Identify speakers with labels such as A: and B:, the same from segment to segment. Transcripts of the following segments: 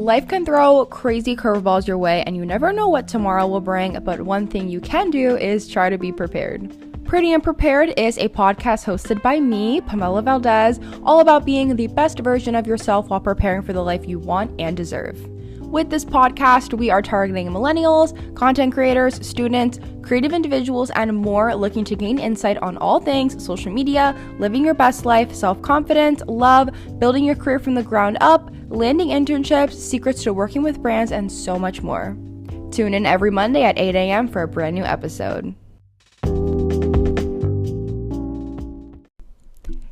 A: Life can throw crazy curveballs your way and you never know what tomorrow will bring, but one thing you can do is try to be prepared. Pretty Unprepared is a podcast hosted by me, Pamela Valdez, all about being the best version of yourself while preparing for the life you want and deserve. With this podcast, we are targeting millennials, content creators, students, creative individuals, and more looking to gain insight on all things social media, living your best life, self-confidence, love, building your career from the ground up, landing internships, secrets to working with brands, and so much more. Tune in every Monday at 8 a.m. for a brand new episode.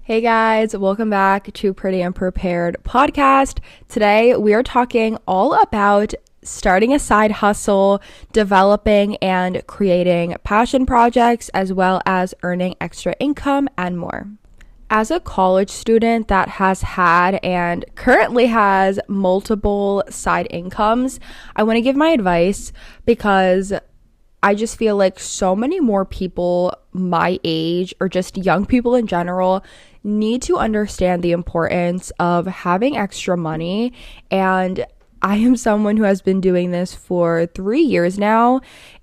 A: Hey guys, welcome back to Pretty Unprepared podcast. Today we are talking all about starting a side hustle, developing and creating passion projects, as well as earning extra income and more. As a college student that has had and currently has multiple side incomes, I want to give my advice because I just feel like so many more people my age or just young people in general need to understand the importance of having extra money. And I am someone who has been doing this for 3 years now.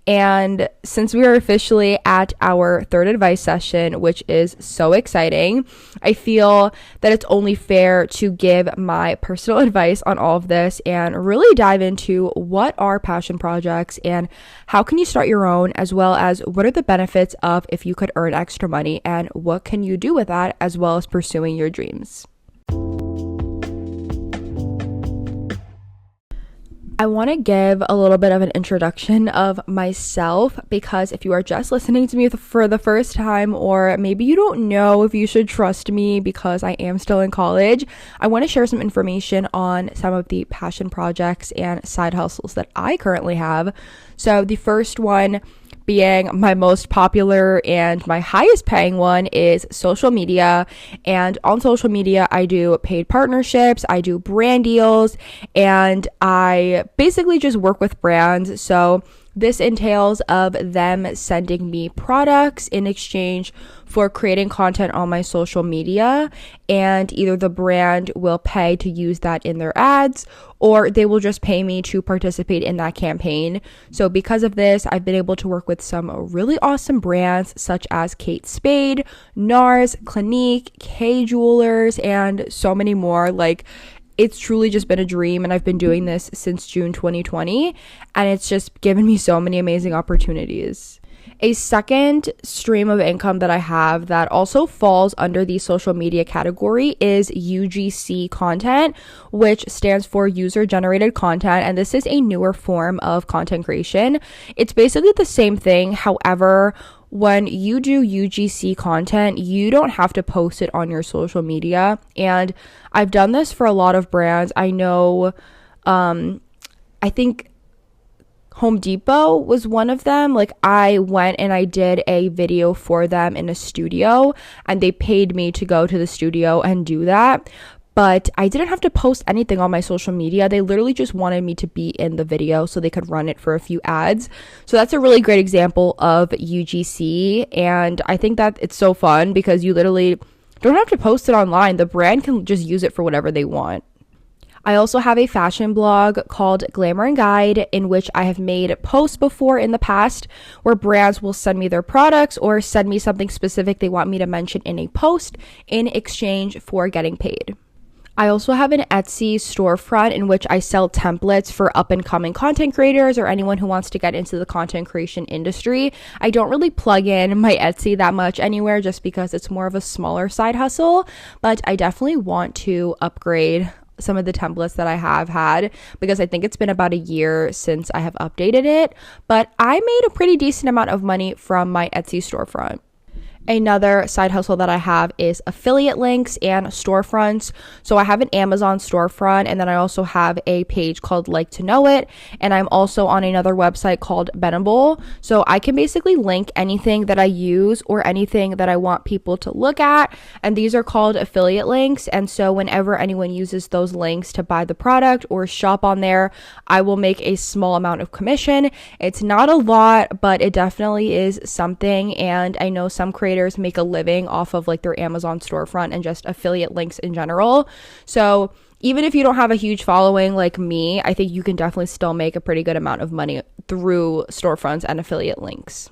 A: And since we are officially at our third advice session, which is so exciting, I feel that it's only fair to give my personal advice on all of this and really dive into what are passion projects and how can you start your own, as well as what are the benefits of if you could earn extra money and what can you do with that, as well as pursuing your dreams. I want to give a little bit of an introduction of myself because if you are just listening to me for the first time, or maybe you don't know if you should trust me because I am still in college, I want to share some information on some of the passion projects and side hustles that I currently have. So the first one being my most popular and my highest paying one is social media. And on social media, I do paid partnerships, I do brand deals, and I basically just work with brands. So this entails of them sending me products in exchange for creating content on my social media, and either the brand will pay to use that in their ads or they will just pay me to participate in that campaign. So because of this, I've been able to work with some really awesome brands such as Kate Spade, NARS, Clinique, K Jewelers, and so many more. Like, it's truly just been a dream, and I've been doing this since June 2020, and it's just given me so many amazing opportunities. A second stream of income that I have that also falls under the social media category is UGC content, which stands for user generated content, and this is a newer form of content creation. It's basically the same thing. However, when you do UGC content, you don't have to post it on your social media. And I've done this for a lot of brands. I know, I think Home Depot was one of them. Like, I went and I did a video for them in a studio and they paid me to go to the studio and do that. But I didn't have to post anything on my social media. They literally just wanted me to be in the video so they could run it for a few ads. So that's a really great example of UGC. And I think that it's so fun because you literally don't have to post it online. The brand can just use it for whatever they want. I also have a fashion blog called Glamour and Guide, in which I have made posts before in the past where brands will send me their products or send me something specific they want me to mention in a post in exchange for getting paid. I also have an Etsy storefront in which I sell templates for up-and-coming content creators or anyone who wants to get into the content creation industry. I don't really plug in my Etsy that much anywhere just because it's more of a smaller side hustle, but I definitely want to upgrade some of the templates that I have had because I think it's been about a year since I have updated it, but I made a pretty decent amount of money from my Etsy storefront. Another side hustle that I have is affiliate links and storefronts. So I have an Amazon storefront, and then I also have a page called Like to Know It, and I'm also on another website called Benable. So I can basically link anything that I use or anything that I want people to look at, and these are called affiliate links. And so whenever anyone uses those links to buy the product or shop on there, I will make a small amount of commission. It's not a lot, but it definitely is something, and I know some creators creators make a living off of like their Amazon storefront and just affiliate links in general. So even if you don't have a huge following like me, I think you can definitely still make a pretty good amount of money through storefronts and affiliate links.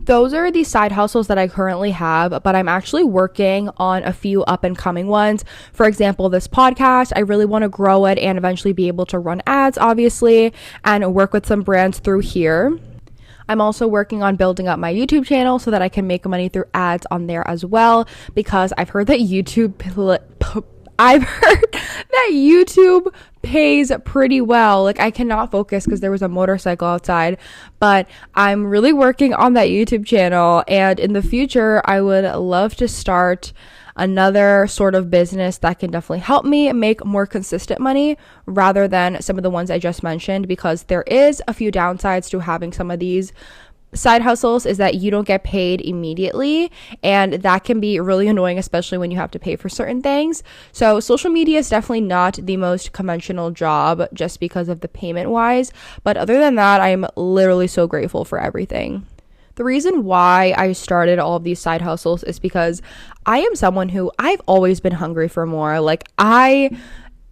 A: Those are the side hustles that I currently have, but I'm actually working on a few up and coming ones. For example, this podcast, I really want to grow it and eventually be able to run ads, obviously, and work with some brands through here. I'm also working on building up my YouTube channel so that I can make money through ads on there as well, because I've heard that YouTube pays pretty well. Like, I cannot focus because there was a motorcycle outside, but I'm really working on that YouTube channel, and in the future I would love to start another sort of business that can definitely help me make more consistent money rather than some of the ones I just mentioned, because there is a few downsides to having some of these side hustles is that you don't get paid immediately, and that can be really annoying, especially when you have to pay for certain things. So social media is definitely not the most conventional job just because of the payment wise, but other than that, I'm literally so grateful for everything. The reason why I started all of these side hustles is because I am someone who I've always been hungry for more. Like, I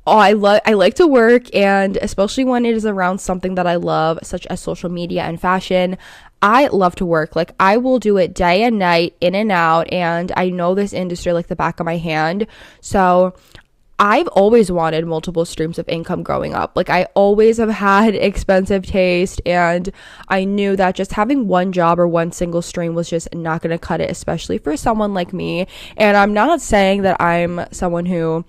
A: like to work, and especially when it is around something that I love, such as social media and fashion, I love to work. Like, I will do it day and night, in and out, and I know this industry like the back of my hand. So I've always wanted multiple streams of income growing up. Like, I always have had expensive taste, and I knew that just having one job or one single stream was just not going to cut it, especially for someone like me. And I'm not saying that I'm someone who,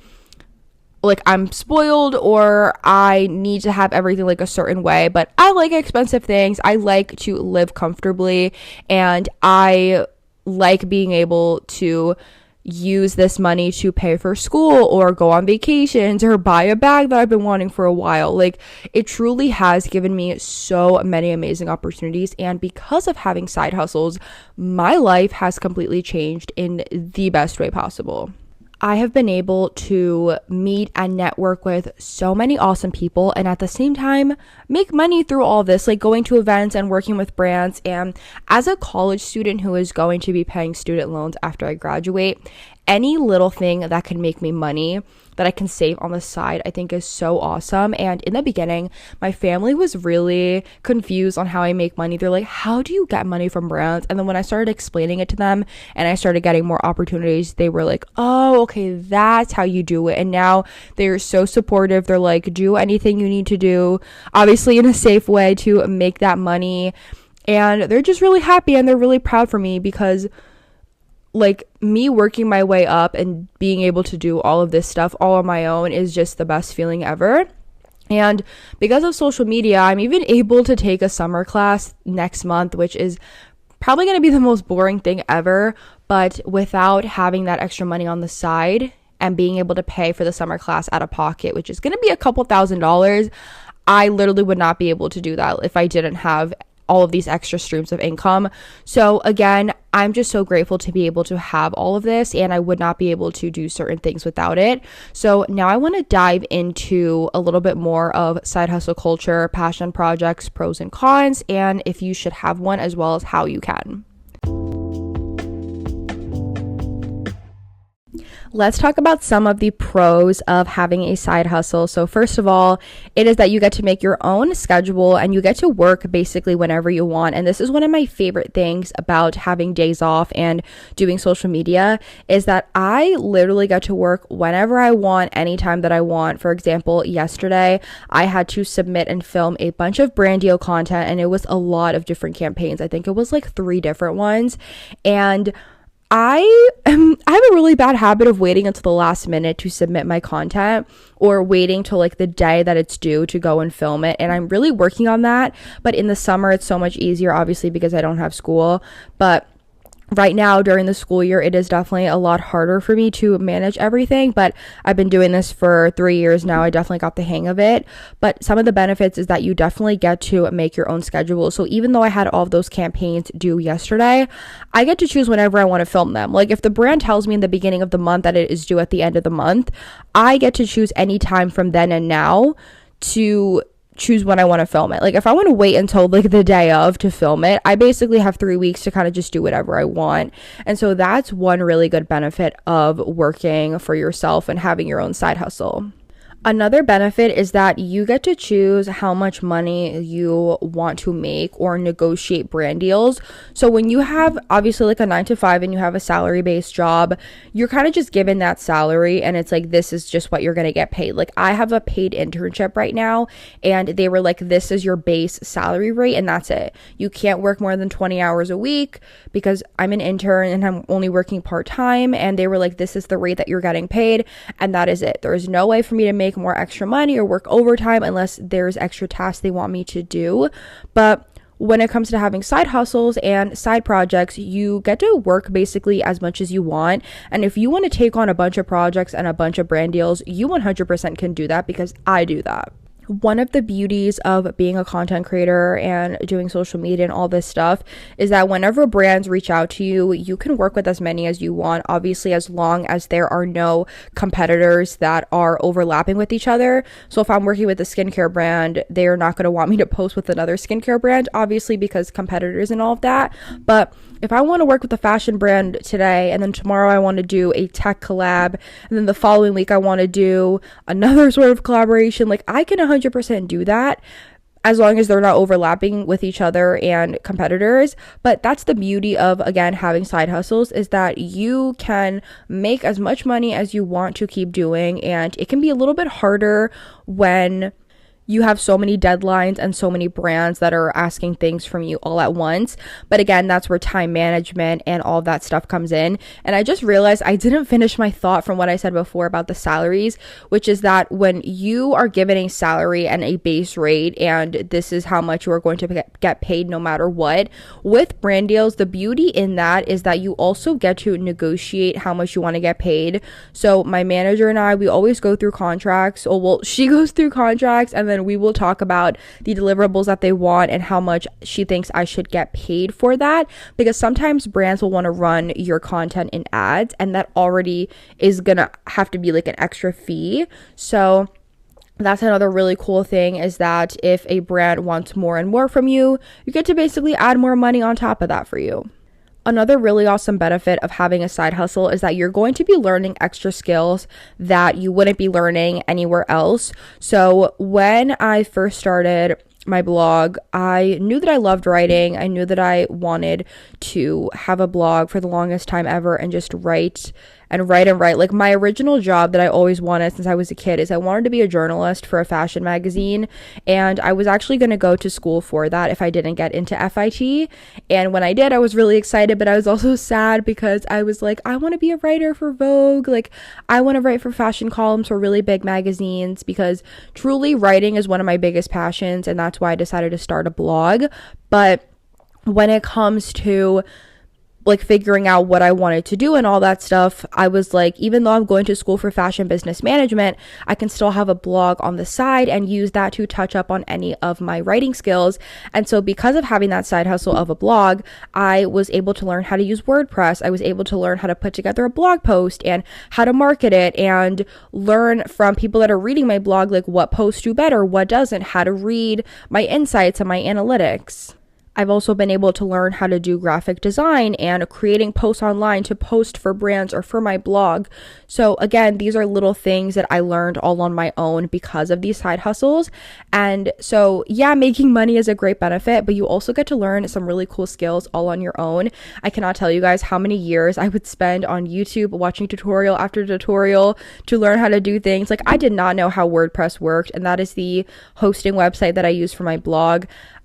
A: like, I'm spoiled or I need to have everything like a certain way, but I like expensive things. I like to live comfortably, and I like being able to use this money to pay for school or go on vacations or buy a bag that I've been wanting for a while. Like, it truly has given me so many amazing opportunities, and because of having side hustles, my life has completely changed in the best way possible. I have been able to meet and network with so many awesome people, and at the same time make money through all this, like going to events and working with brands. And as a college student who is going to be paying student loans after I graduate, any little thing that can make me money that I can save on the side, I think is so awesome. And in the beginning, my family was really confused on how I make money. They're like, how do you get money from brands? And then when I started explaining it to them and I started getting more opportunities, they were like, oh, okay, that's how you do it. And now they're so supportive. They're like, do anything you need to do, obviously in a safe way, to make that money. And they're just really happy, and they're really proud for me, because like, me working my way up and being able to do all of this stuff all on my own is just the best feeling ever. And because of social media, I'm even able to take a summer class next month, which is probably going to be the most boring thing ever, but without having that extra money on the side and being able to pay for the summer class out of pocket, which is going to be a couple $1,000s, I literally would not be able to do that if I didn't have all of these extra streams of income. So again, I'm just so grateful to be able to have all of this, and I would not be able to do certain things without it. So now I want to dive into a little bit more of side hustle culture, passion projects, pros and cons, and if you should have one, as well as how you can. Let's talk about some of the pros of having a side hustle. So first of all, it is that you get to make your own schedule and you get to work basically whenever you want. And this is one of my favorite things about having days off and doing social media, is that I literally get to work whenever I want, anytime that I want. For example, yesterday I had to submit and film a bunch of brand deal content, and it was a lot of different campaigns. I think it was like 3 different ones. And I have a really bad habit of waiting until the last minute to submit my content, or waiting till like the day that it's due to go and film it. And I'm really working on that. But in the summer, it's so much easier, obviously, because I don't have school. But right now during the school year, it is definitely a lot harder for me to manage everything, but I've been doing this for 3 years now. I definitely got the hang of it. But some of the benefits is that you definitely get to make your own schedule. So even though I had all of those campaigns due yesterday, I get to choose whenever I want to film them. Like, if the brand tells me in the beginning of the month that it is due at the end of the month, I get to choose any time from then and now to choose when I want to film it. Like if I want to wait until like the day of to film it, I basically have 3 weeks to kind of just do whatever I want. And so that's one really good benefit of working for yourself and having your own side hustle. Another benefit is that you get to choose how much money you want to make or negotiate brand deals. So when you have obviously like a 9 to 5 and you have a salary-based job, you're kind of just given that salary and it's like, this is just what you're going to get paid. Like I have a paid internship right now and they were like, this is your base salary rate and that's it. You can't work more than 20 hours a week because I'm an intern and I'm only working part-time, and they were like, this is the rate that you're getting paid and that is it. There is no way for me to make more extra money or work overtime unless there's extra tasks they want me to do. But when it comes to having side hustles and side projects, you get to work basically as much as you want. And if you want to take on a bunch of projects and a bunch of brand deals, you 100% can do that because I do that. One of the beauties of being a content creator and doing social media and all this stuff is that whenever brands reach out to you, you can work with as many as you want, obviously, as long as there are no competitors that are overlapping with each other. So if I'm working with a skincare brand, they're not going to want me to post with another skincare brand, obviously, because competitors and all of that. But if I want to work with a fashion brand today and then tomorrow I want to do a tech collab and then the following week I want to do another sort of collaboration, like I can 100% do that as long as they're not overlapping with each other and competitors. But that's the beauty of, again, having side hustles, is that you can make as much money as you want to keep doing. And it can be a little bit harder when you have so many deadlines and so many brands that are asking things from you all at once. But again, that's where time management and all of that stuff comes in. And I just realized I didn't finish my thought from what I said before about the salaries, which is that when you are given a salary and a base rate, and this is how much you are going to get paid no matter what, with brand deals, the beauty in that is that you also get to negotiate how much you want to get paid. So my manager and I, we always go through contracts. Oh, well, she goes through contracts, and then we will talk about the deliverables that they want and how much she thinks I should get paid for that, because sometimes brands will want to run your content in ads, and that already is gonna have to be like an extra fee. So that's another really cool thing, is that if a brand wants more and more from you, you get to basically add more money on top of that for you. Another really awesome benefit of having a side hustle is that you're going to be learning extra skills that you wouldn't be learning anywhere else. So when I first started my blog, I knew that I loved writing. I knew that I wanted to have a blog for the longest time ever and just write and write and write. Like my original job that I always wanted since I was a kid is I wanted to be a journalist for a fashion magazine, and I was actually going to go to school for that if I didn't get into FIT. And when I did, I was really excited, but I was also sad because I was like, I want to be a writer for Vogue. Like I want to write for fashion columns for really big magazines, because truly writing is one of my biggest passions, and that's why I decided to start a blog. But when it comes to like figuring out what I wanted to do and all that stuff, I was like, even though I'm going to school for fashion business management, I can still have a blog on the side and use that to touch up on any of my writing skills. And so because of having that side hustle of a blog, I was able to learn how to use WordPress. I was able to learn how to put together a blog post and how to market it, and learn from people that are reading my blog, like what posts do better, what doesn't, how to read my insights and my analytics. I've also been able to learn how to do graphic design and creating posts online to post for brands or for my blog. So again, these are little things that I learned all on my own because of these side hustles. And so yeah, making money is a great benefit, but you also get to learn some really cool skills all on your own. I cannot tell you guys how many years I would spend on YouTube watching tutorial after tutorial to learn how to do things. Like I did not know how WordPress worked, and that is the hosting website that I use for my blog.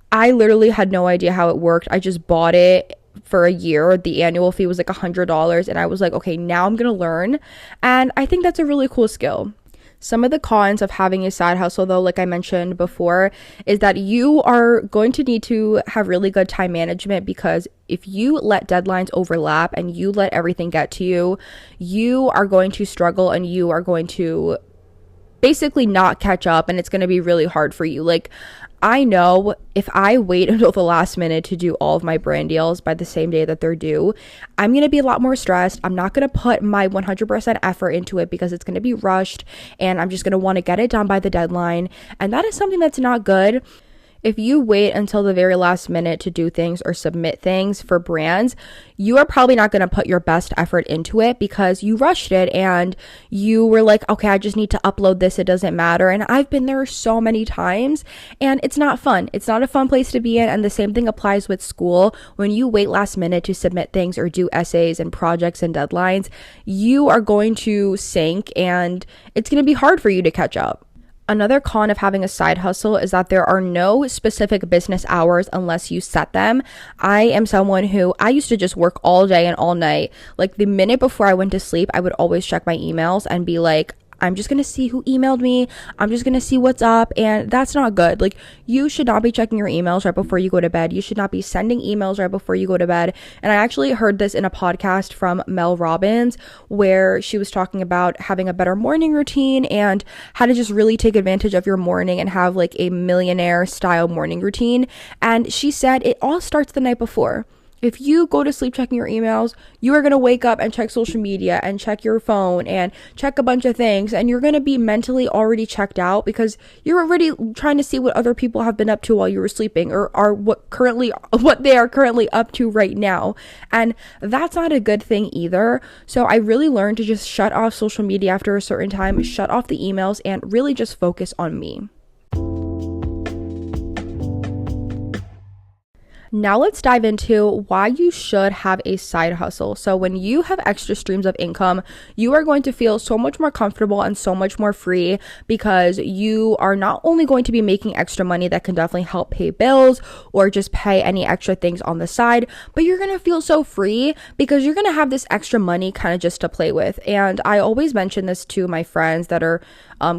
A: I literally had no idea how it worked. I just bought it for a year. The annual fee was like $100, and I was like, okay, now I'm gonna learn. And I think that's a really cool skill. Some of the cons of having a side hustle, though, like I mentioned before, is that you are going to need to have really good time management, because if you let deadlines overlap and you let everything get to you, you are going to struggle and you are going to basically not catch up, and it's going to be really hard for you. Like, I know if I wait until the last minute to do all of my brand deals by the same day that they're due, I'm going to be a lot more stressed. I'm not going to put my 100% effort into it because it's going to be rushed, and I'm just going to want to get it done by the deadline. And that is something that's not good. If you wait until the very last minute to do things or submit things for brands, you are probably not going to put your best effort into it because you rushed it and you were like, okay, I just need to upload this. It doesn't matter. And I've been there so many times, and it's not fun. It's not a fun place to be in. And the same thing applies with school. When you wait last minute to submit things or do essays and projects and deadlines, you are going to sink, and it's going to be hard for you to catch up. Another con of having a side hustle is that there are no specific business hours unless you set them. I am someone who, I used to just work all day and all night. Like, the minute before I went to sleep, I would always check my emails and be like, I'm just going to see who emailed me. I'm just going to see what's up. And that's not good. Like, you should not be checking your emails right before you go to bed. You should not be sending emails right before you go to bed. And I actually heard this in a podcast from Mel Robbins, where she was talking about having a better morning routine and how to just really take advantage of your morning and have like a millionaire style morning routine. And she said it all starts the night before. If you go to sleep checking your emails, you are going to wake up and check social media and check your phone and check a bunch of things. And you're going to be mentally already checked out because you're already trying to see what other people have been up to while you were sleeping, or are what they are currently up to right now. And that's not a good thing either. So I really learned to just shut off social media after a certain time, shut off the emails, and really just focus on me. Now let's dive into why you should have a side hustle. So when you have extra streams of income, you are going to feel so much more comfortable and so much more free because you are not only going to be making extra money that can definitely help pay bills or just pay any extra things on the side, but you're going to feel so free because you're going to have this extra money kind of just to play with. And I always mention this to my friends that are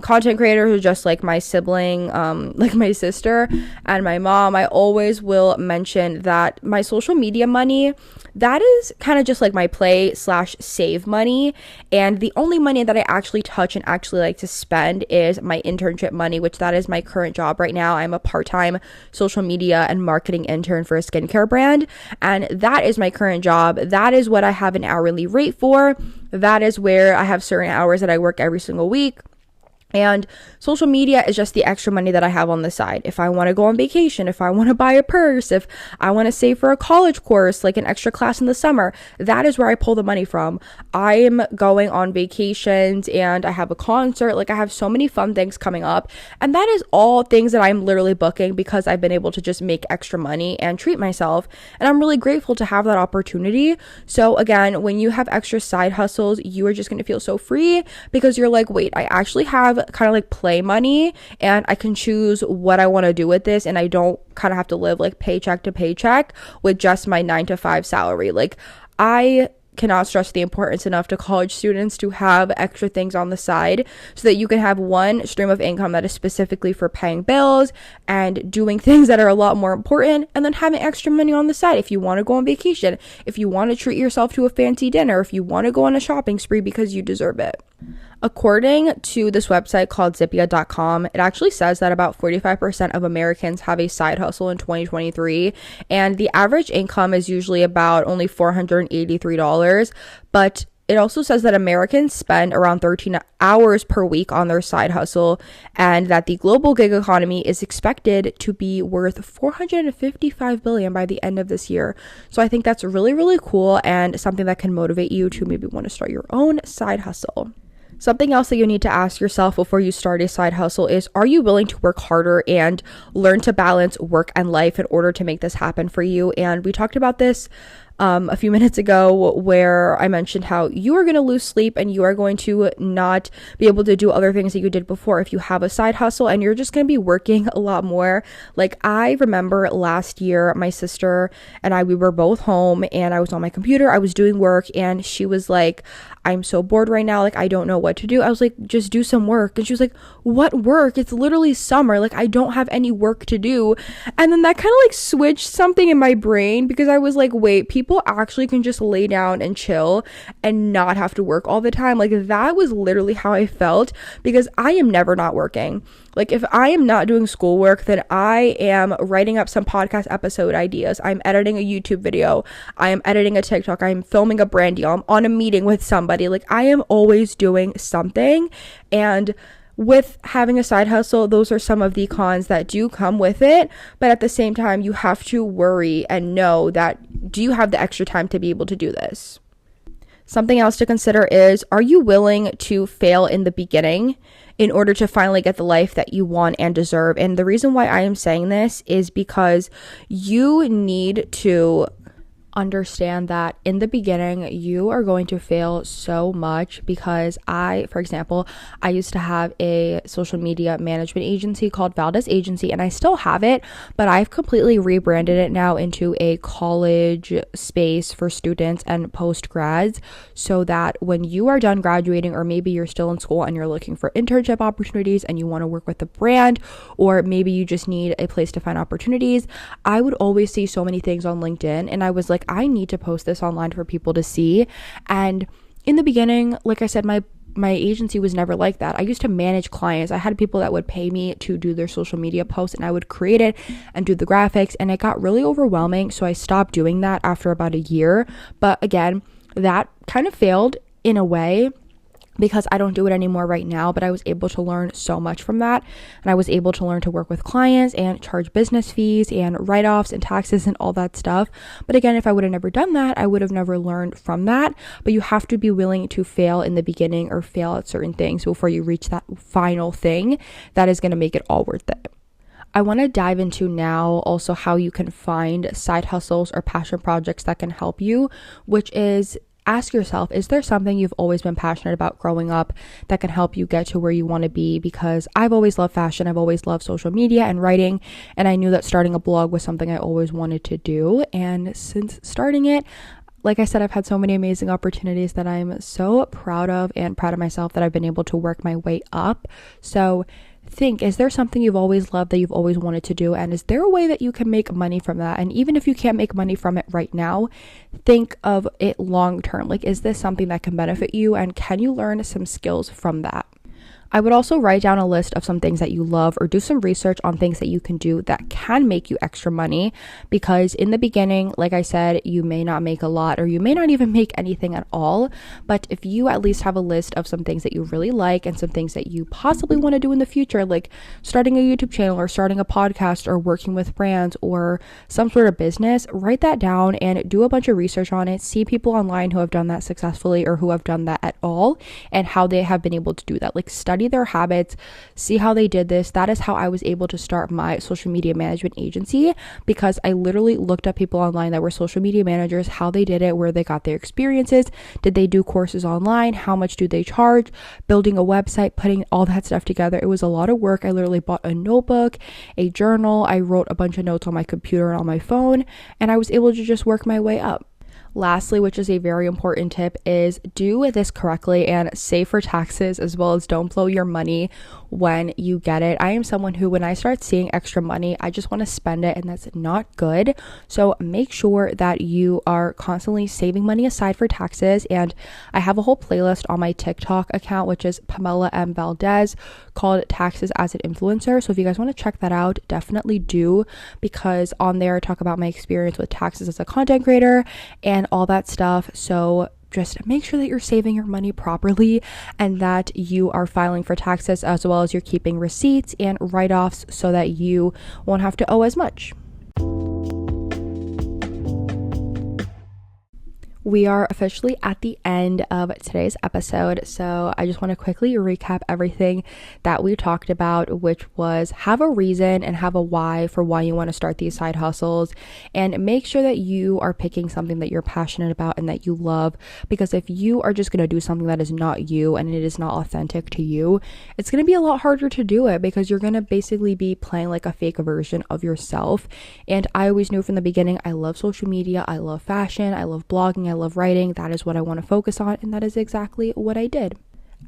A: content creators, who just like my sibling, like my sister and my mom. I always will mention that my social media money, that is kind of just like my play/save money, and the only money that I actually touch and actually like to spend is my internship money, which that is my current job right now. I'm a part-time social media and marketing intern for a skincare brand, and that is my current job. That is what I have an hourly rate for. That is where I have certain hours that I work every single week. And social media is just the extra money that I have on the side. If I want to go on vacation, if I want to buy a purse, if I want to save for a college course, like an extra class in the summer, that is where I pull the money from. I'm going on vacations and I have a concert. Like, I have so many fun things coming up. And that is all things that I'm literally booking because I've been able to just make extra money and treat myself. And I'm really grateful to have that opportunity. So again, when you have extra side hustles, you are just going to feel so free because you're like, wait, I actually have kind of like play money and I can choose what I want to do with this, and I don't kind of have to live like paycheck to paycheck with just my 9-to-5 salary. Like, I cannot stress the importance enough to college students to have extra things on the side so that you can have one stream of income that is specifically for paying bills and doing things that are a lot more important, and then having extra money on the side if you want to go on vacation, if you want to treat yourself to a fancy dinner, if you want to go on a shopping spree because you deserve it. According to this website called Zippia.com, it actually says that about 45% of Americans have a side hustle in 2023, and the average income is usually about only $483, but it also says that Americans spend around 13 hours per week on their side hustle, and that the global gig economy is expected to be worth $455 billion by the end of this year. So I think that's really, really cool and something that can motivate you to maybe want to start your own side hustle. Something else that you need to ask yourself before you start a side hustle is, are you willing to work harder and learn to balance work and life in order to make this happen for you? And we talked about this a few minutes ago, where I mentioned how you are going to lose sleep and you are going to not be able to do other things that you did before if you have a side hustle, and you're just going to be working a lot more. Like, I remember last year, my sister and we were both home and I was on my computer, I was doing work, and she was like, I'm so bored right now, like, I don't know what to do. I was like, just do some work. And she was like, what work? It's literally summer, like, I don't have any work to do. And then that kind of like switched something in my brain, because I was like, wait, people people actually can just lay down and chill and not have to work all the time. Like, that was literally how I felt, because I am never not working. Like, if I am not doing schoolwork, then I am writing up some podcast episode ideas. I'm editing a YouTube video. I am editing a TikTok. I'm filming a brand deal. I'm on a meeting with somebody. Like, I am always doing something. And with having a side hustle, those are some of the cons that do come with it. But at the same time, you have to worry and know that, do you have the extra time to be able to do this? Something else to consider is, are you willing to fail in the beginning in order to finally get the life that you want and deserve? And the reason why I am saying this is because you need to understand that in the beginning you are going to fail so much, because for example, I used to have a social media management agency called Valdez Agency, and I still have it, but I've completely rebranded it now into a college space for students and post grads, so that when you are done graduating, or maybe you're still in school and you're looking for internship opportunities and you want to work with a brand, or maybe you just need a place to find opportunities. I would always see so many things on LinkedIn, and I was like, I need to post this online for people to see. And in the beginning, like I said, my agency was never like that. I used to manage clients. I had people that would pay me to do their social media posts, and I would create it and do the graphics, and it got really overwhelming. So I stopped doing that after about a year. But again, that kind of failed in a way, because I don't do it anymore right now, but I was able to learn so much from that. And I was able to learn to work with clients and charge business fees and write-offs and taxes and all that stuff. But again, if I would have never done that, I would have never learned from that. But you have to be willing to fail in the beginning, or fail at certain things before you reach that final thing that is going to make it all worth it. I want to dive into now also how you can find side hustles or passion projects that can help you, which is, ask yourself, is there something you've always been passionate about growing up that can help you get to where you want to be? Because I've always loved fashion. I've always loved social media and writing. And I knew that starting a blog was something I always wanted to do. And since starting it, like I said, I've had so many amazing opportunities that I'm so proud of, and proud of myself that I've been able to work my way up. So think, is there something you've always loved that you've always wanted to do? And is there a way that you can make money from that? And even if you can't make money from it right now, think of it long term. Like, is this something that can benefit you? And can you learn some skills from that? I would also write down a list of some things that you love, or do some research on things that you can do that can make you extra money, because in the beginning, like I said, you may not make a lot, or you may not even make anything at all. But if you at least have a list of some things that you really like and some things that you possibly want to do in the future, like starting a YouTube channel or starting a podcast or working with brands or some sort of business, write that down and do a bunch of research on it. See people online who have done that successfully, or who have done that at all, and how they have been able to do that. Like, study their habits, see how they did this. That is how I was able to start my social media management agency, because I literally looked up people online that were social media managers, how they did it, where they got their experiences, did they do courses online, how much do they charge, building a website, putting all that stuff together. It was a lot of work. I literally bought a notebook, a journal, I wrote a bunch of notes on my computer and on my phone, and I was able to just work my way up. Lastly, which is a very important tip, is do this correctly and save for taxes, as well as don't blow your money when you get it. I am someone who, when I start seeing extra money, I just want to spend it, and that's not good. So make sure that you are constantly saving money aside for taxes. And I have a whole playlist on my TikTok account, which is Pamela Valdez, called Taxes as an Influencer. So if you guys want to check that out, definitely do, because on there I talk about my experience with taxes as a content creator and all that stuff. So just make sure that you're saving your money properly, and that you are filing for taxes, as well as you're keeping receipts and write-offs, so that you won't have to owe as much. We are officially at the end of today's episode, so I just want to quickly recap everything that we talked about, which was have a reason and have a why for why you want to start these side hustles, and make sure that you are picking something that you're passionate about and that you love, because if you are just going to do something that is not you and it is not authentic to you, it's going to be a lot harder to do it, because you're going to basically be playing like a fake version of yourself. And I always knew from the beginning, I love social media, I love fashion, I love blogging, I love writing. That is what I want to focus on, and that is exactly what I did.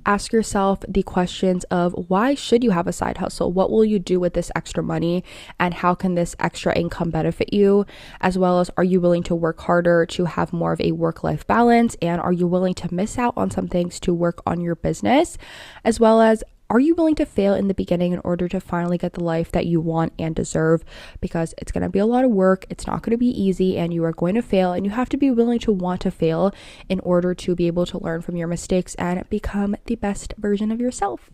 A: Ask yourself the questions of why should you have a side hustle? What will you do with this extra money? And how can this extra income benefit you? As well as, are you willing to work harder to have more of a work-life balance? And are you willing to miss out on some things to work on your business? As well as, are you willing to fail in the beginning in order to finally get the life that you want and deserve? Because it's going to be a lot of work. It's not going to be easy, and you are going to fail, and you have to be willing to want to fail in order to be able to learn from your mistakes and become the best version of yourself.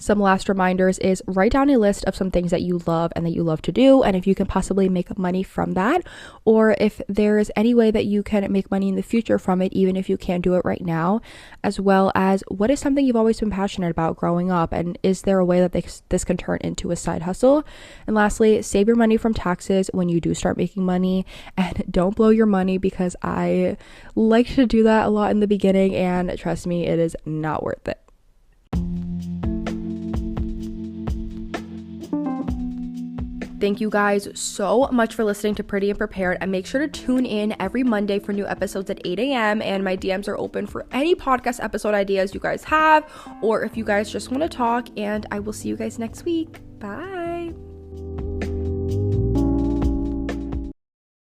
A: Some last reminders is write down a list of some things that you love and that you love to do, and if you can possibly make money from that, or if there is any way that you can make money in the future from it, even if you can't do it right now, as well as what is something you've always been passionate about growing up, and is there a way that this can turn into a side hustle? And lastly, save your money from taxes when you do start making money, and don't blow your money, because I like to do that a lot in the beginning, and trust me, it is not worth it. Thank you guys so much for listening to Pretty and Prepared, and make sure to tune in every Monday for new episodes at 8 a.m. and my DMs are open for any podcast episode ideas you guys have, or if you guys just want to talk, and I will see you guys next week. Bye.